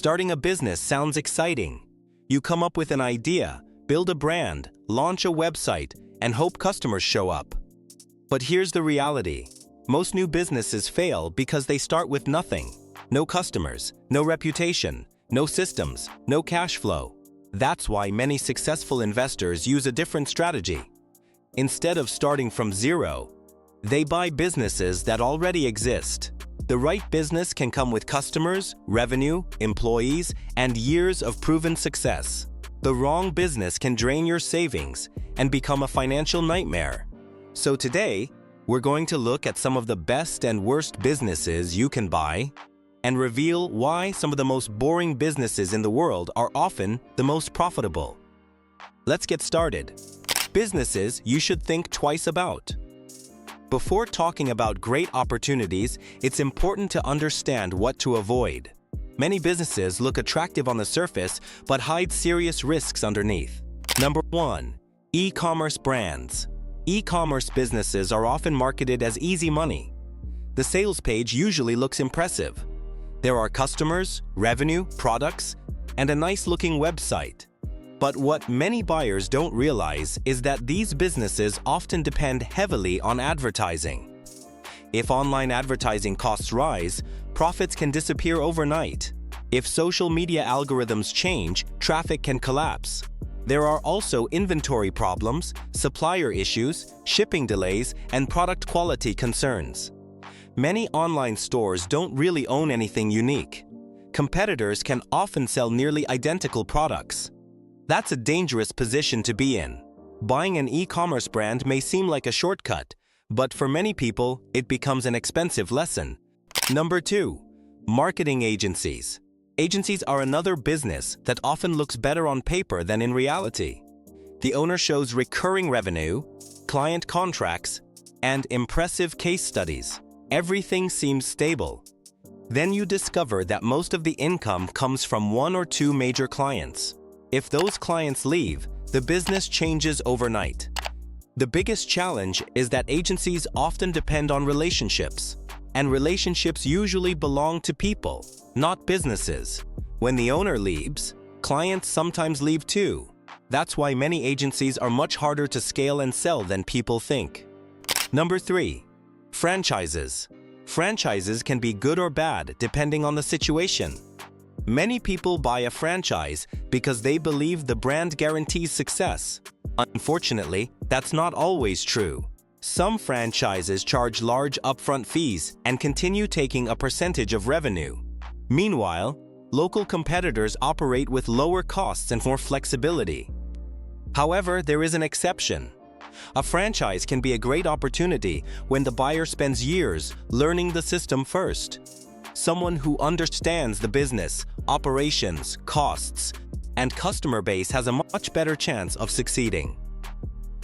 Starting a business sounds exciting. You come up with an idea, build a brand, launch a website, and hope customers show up. But here's the reality. Most new businesses fail because they start with nothing. No customers, no reputation, no systems, no cash flow. That's why many successful investors use a different strategy. Instead of starting from zero, they buy businesses that already exist. The right business can come with customers, revenue, employees, and years of proven success. The wrong business can drain your savings and become a financial nightmare. So today, we're going to look at some of the best and worst businesses you can buy and reveal why some of the most boring businesses in the world are often the most profitable. Let's get started. Businesses you should think twice about. Before talking about great opportunities, it's important to understand what to avoid. Many businesses look attractive on the surface but hide serious risks underneath. Number 1. E-commerce brands. E-commerce businesses are often marketed as easy money. The sales page usually looks impressive. There are customers, revenue, products, and a nice-looking website. But what many buyers don't realize is that these businesses often depend heavily on advertising. If online advertising costs rise, profits can disappear overnight. If social media algorithms change, traffic can collapse. There are also inventory problems, supplier issues, shipping delays, and product quality concerns. Many online stores don't really own anything unique. Competitors can often sell nearly identical products. That's a dangerous position to be in. Buying an e-commerce brand may seem like a shortcut, but for many people, it becomes an expensive lesson. Number 2. Marketing agencies. Agencies are another business that often looks better on paper than in reality. The owner shows recurring revenue, client contracts, and impressive case studies. Everything seems stable. Then you discover that most of the income comes from 1 or 2 major clients. If those clients leave, the business changes overnight. The biggest challenge is that agencies often depend on relationships, and relationships usually belong to people, not businesses. When the owner leaves, clients sometimes leave too. That's why many agencies are much harder to scale and sell than people think. Number 3. Franchises. Franchises can be good or bad depending on the situation. Many people buy a franchise because they believe the brand guarantees success. Unfortunately, that's not always true. Some franchises charge large upfront fees and continue taking a percentage of revenue. Meanwhile, local competitors operate with lower costs and more flexibility. However, there is an exception. A franchise can be a great opportunity when the buyer spends years learning the system first. Someone who understands the business, operations, costs, and customer base has a much better chance of succeeding.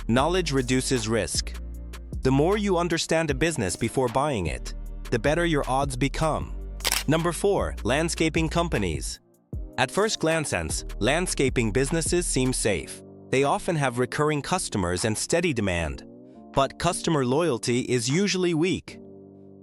Knowledge reduces risk. The more you understand a business before buying it, the better your odds become. Number 4. Landscaping companies. At first glance, landscaping businesses seem safe. They often have recurring customers and steady demand, but customer loyalty is usually weak.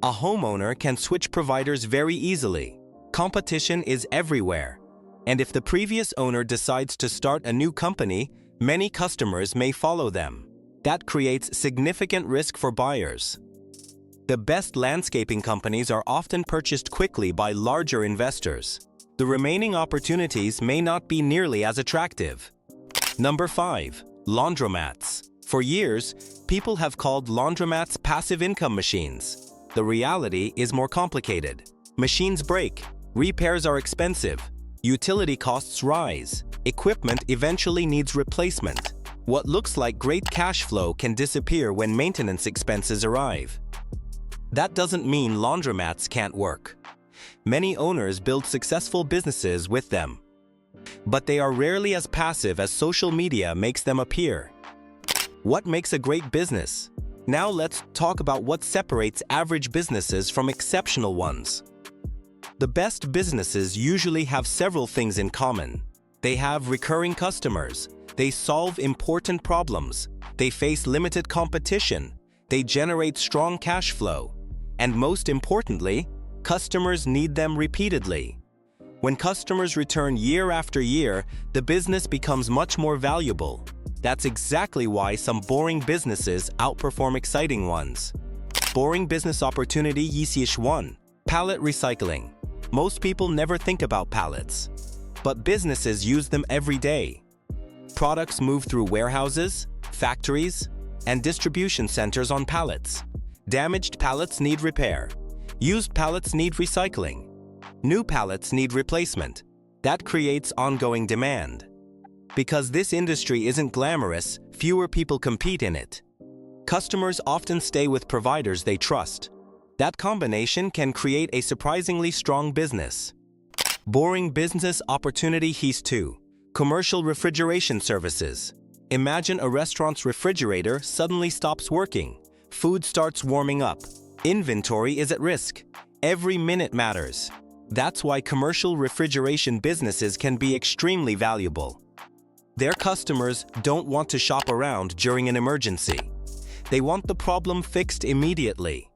A homeowner can switch providers very easily. Competition is everywhere, and if the previous owner decides to start a new company, many customers may follow them. That creates significant risk for buyers. The best landscaping companies are often purchased quickly by larger investors. The remaining opportunities may not be nearly as attractive. Number 5. Laundromats. For years, people have called laundromats passive income machines. The reality is more complicated. Machines break, repairs are expensive, utility costs rise, equipment eventually needs replacement. What looks like great cash flow can disappear when maintenance expenses arrive. That doesn't mean laundromats can't work. Many owners build successful businesses with them, but they are rarely as passive as social media makes them appear. What makes a great business? Now let's talk about what separates average businesses from exceptional ones. The best businesses usually have several things in common. They have recurring customers, they solve important problems, they face limited competition, they generate strong cash flow, and most importantly, customers need them repeatedly. When customers return year after year, the business becomes much more valuable. That's exactly why some boring businesses outperform exciting ones. Boring business opportunity Yisish 1. Pallet recycling. Most people never think about pallets, but businesses use them every day. Products move through warehouses, factories, and distribution centers on pallets. Damaged pallets need repair. Used pallets need recycling. New pallets need replacement. That creates ongoing demand. Because this industry isn't glamorous, fewer people compete in it. Customers often stay with providers they trust. That combination can create a surprisingly strong business. Boring business opportunity He's 2. Commercial refrigeration services. Imagine a restaurant's refrigerator suddenly stops working. Food starts warming up. Inventory is at risk. Every minute matters. That's why commercial refrigeration businesses can be extremely valuable. Their customers don't want to shop around during an emergency. They want the problem fixed immediately.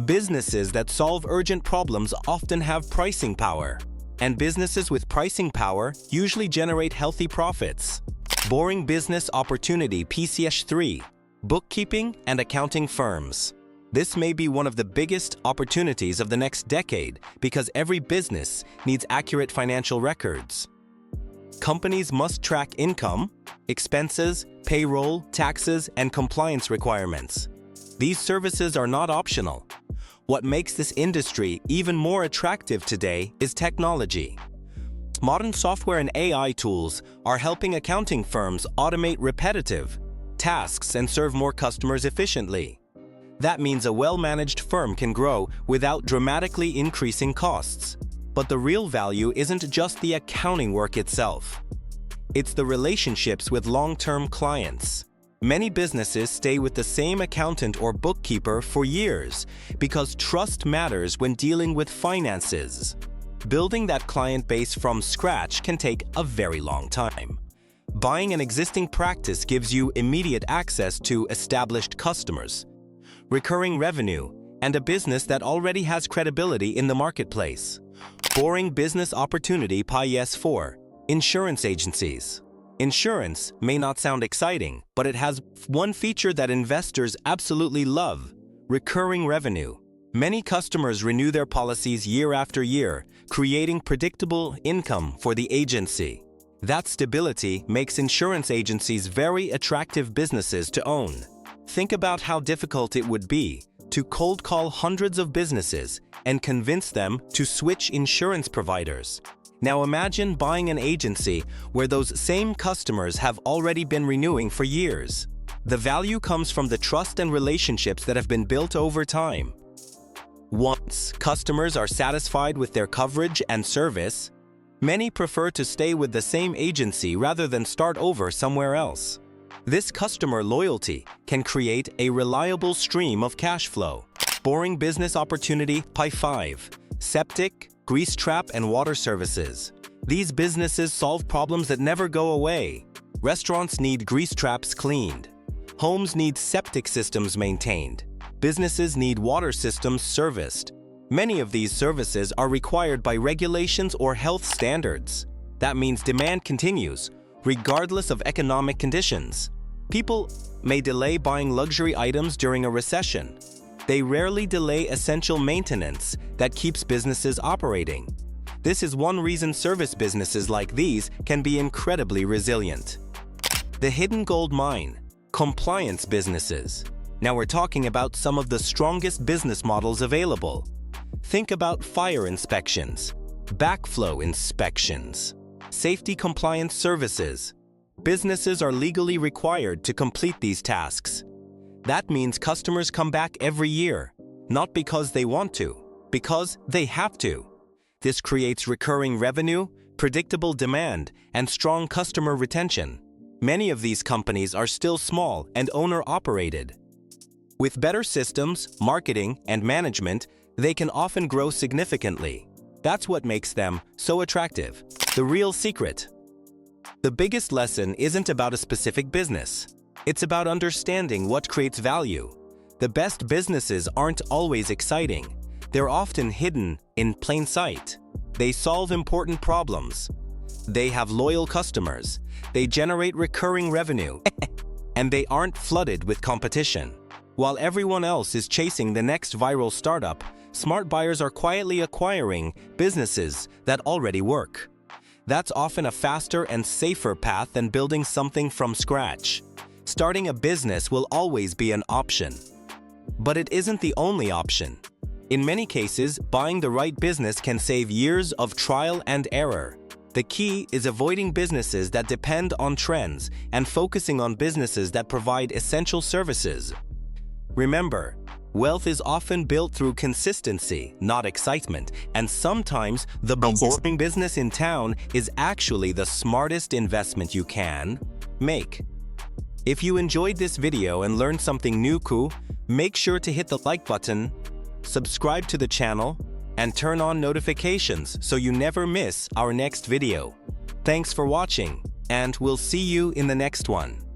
Businesses that solve urgent problems often have pricing power, and businesses with pricing power usually generate healthy profits. Boring business opportunity PCS 3. Bookkeeping and accounting firms. This may be one of the biggest opportunities of the next decade because every business needs accurate financial records. Companies must track income, expenses, payroll, taxes, and compliance requirements. These services are not optional. What makes this industry even more attractive today is technology. Modern software and AI tools are helping accounting firms automate repetitive tasks and serve more customers efficiently. That means a well-managed firm can grow without dramatically increasing costs. But the real value isn't just the accounting work itself. It's the relationships with long-term clients. Many businesses stay with the same accountant or bookkeeper for years because trust matters when dealing with finances. Building that client base from scratch can take a very long time. Buying an existing practice gives you immediate access to established customers, recurring revenue, and a business that already has credibility in the marketplace. Boring business opportunity PIS 4. Insurance agencies. Insurance may not sound exciting, but it has one feature that investors absolutely love: recurring revenue. Many customers renew their policies year after year, creating predictable income for the agency. That stability makes insurance agencies very attractive businesses to own. Think about how difficult it would be to cold call hundreds of businesses and convince them to switch insurance providers. Now imagine buying an agency where those same customers have already been renewing for years. The value comes from the trust and relationships that have been built over time. Once customers are satisfied with their coverage and service, many prefer to stay with the same agency rather than start over somewhere else. This customer loyalty can create a reliable stream of cash flow. Boring business opportunity PI 5. Septic, grease trap, and water services. These businesses solve problems that never go away. Restaurants need grease traps cleaned. Homes need septic systems maintained. Businesses need water systems serviced. Many of these services are required by regulations or health standards. That means demand continues, regardless of economic conditions. People may delay buying luxury items during a recession. They rarely delay essential maintenance that keeps businesses operating. This is one reason service businesses like these can be incredibly resilient. The hidden gold mine: compliance businesses. Now we're talking about some of the strongest business models available. Think about fire inspections, backflow inspections, safety compliance services. Businesses are legally required to complete these tasks. That means customers come back every year, not because they want to, because they have to. This creates recurring revenue, predictable demand, and strong customer retention. Many of these companies are still small and owner-operated. With better systems, marketing, and management, they can often grow significantly. That's what makes them so attractive. The real secret. The biggest lesson isn't about a specific business. It's about understanding what creates value. The best businesses aren't always exciting. They're often hidden in plain sight. They solve important problems. They have loyal customers. They generate recurring revenue. And they aren't flooded with competition. While everyone else is chasing the next viral startup, smart buyers are quietly acquiring businesses that already work. That's often a faster and safer path than building something from scratch. Starting a business will always be an option. But it isn't the only option. In many cases, buying the right business can save years of trial and error. The key is avoiding businesses that depend on trends and focusing on businesses that provide essential services. Remember, wealth is often built through consistency, not excitement, and sometimes the boring business in town is actually the smartest investment you can make. If you enjoyed this video and learned something new, make sure to hit the like button, subscribe to the channel, and turn on notifications so you never miss our next video. Thanks for watching, and we'll see you in the next one.